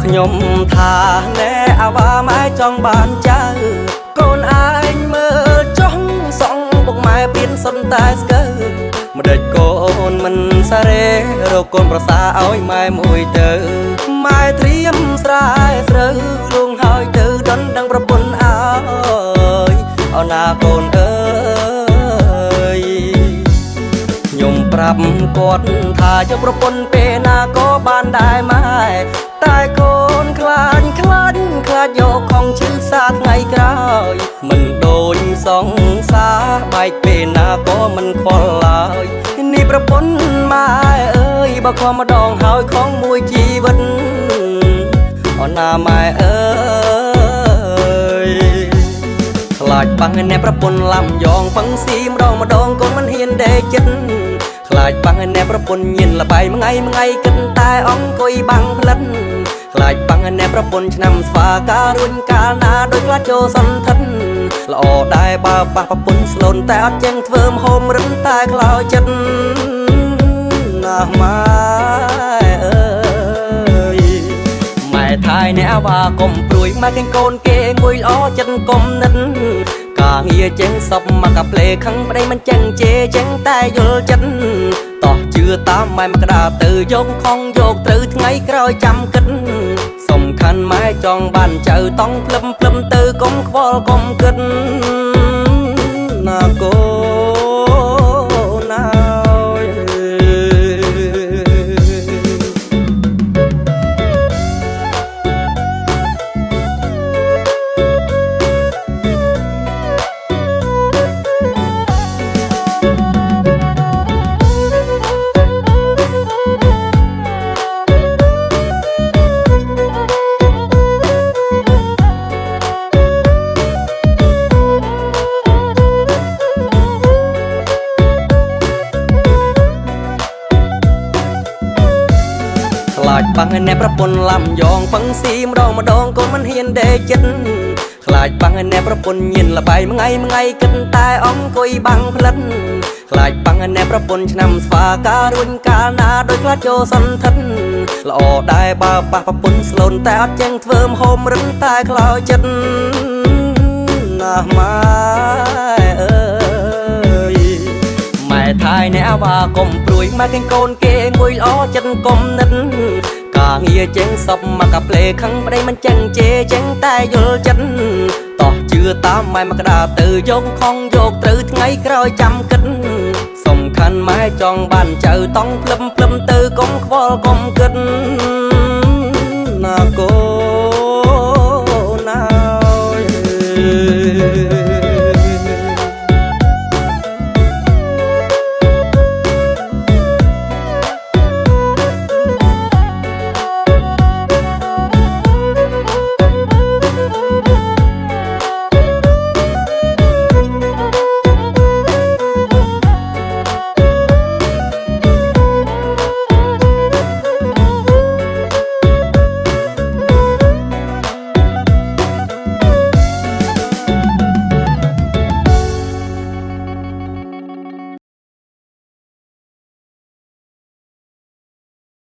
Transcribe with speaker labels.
Speaker 1: ខ្ញុំថាណែអាវ៉ាម៉ែចង់បានចៅកូនអញមើលចង់សងពុកម៉ែពៀនសុនតែស្កើម្ដេចកូនមិនសារេរកកូនប្រសាឲ្យម៉ែមួយទៅម៉ែត្រៀមស្រែស្រូវលងហើយទៅដណ្ដឹងប្រពន្ធអើយអរណាកូនអើយខ្ញុំប្រាប់គាត់ថាយកប្រពន្ធពេលណាក៏បានដែរម៉ែតែកូនខ្លាចយកของឈឺសាថ្ងៃក្រោយមិនដូចសង្សារបែកពេលណាក៏មិនខ្វល់ឡើយនេះប្រពន្ធម៉ែអើយបើខំម្ដងហើយของមួយជីវិតអូនណាម៉ែអើយខ្លាចបាំងអ្នកប្រពន្ធឡាំយ៉ងពឹងស៊ីម្ដងកូនមិនហ៊ានដេកចិត្តខ្លាចបាំងអ្នកប្រពន្ធញៀនលបាយមួយថ្ងៃគិតតែអង្គុយបាំងផ្លិតខ្លាចបាំងអ្នកប្រពន្ធឆ្នាំស្វាការរួញកាលណាដោយខ្លាចចូលសន្ធិដ្ឋល្អដែរបើប៉ះប្រពន្ធស្លូនតែអត់ចឹងធ្វើមហូមរឹងតែខ្លោចចិត្តណាម៉ែអើយម៉ែថៃអ្នកអាវ៉ាកុំព្រួយម៉ែគេកូនគេមួយល្អចិត្តកុំនិតការងារចឹងសពមកកាផ្លេខឹងប្តីមិនចឹងជេចឹងតែយល់ចិត្តតោះជឿតាមម៉ែមកដាទៅយកខំយកត្រូវថ្ងៃក្រោយចាំគិតសំខាន់ម៉ែចង់បានចៅតង់ភ្លឹមទៅកុំខ្វល់កុំគិតណាកូនណាខ្លាចបាំងអ្នកប្រពន្ធឡាំយ៉ងពឹងស៊ីម្ដងកូនមិនហ៊ានដេកចិត្តខ្លាចបាំងអ្នកប្រពន្ធញៀនលបាយមួយថ្ងៃគិតតែអង្គុយបាំងផ្លិតខ្លាចបាំងអ្នកប្រពន្ធឆ្នាំស្វាការរួញកាលណាដោយខ្លាចចូលសន្ធិដ្ឋល្អដែរបើប៉ះប្រពន្ធស្លូនតែអត់ចឹងធ្វើមហូមរឹងតែខ្លោចចិត្តណាម៉ែអើយម៉ែថៃអ្នកអាវ៉ាកុំព្រួយម៉ែគេកូនគេមួយល្អចិត្តកុំនិតការងារចឹងសពមកកាផ្លេខឹងប្តីមិនចឹងជេចឹងតែយល់ចិត្តតោះជឿតាមម៉ែមកដាទៅយកខំយកត្រូវថ្ងៃក្រោយចាំគិតសំខាន់ម៉ែចង់បានចៅតង់ភ្លឹមទៅកុំខ្វល់កុំគិត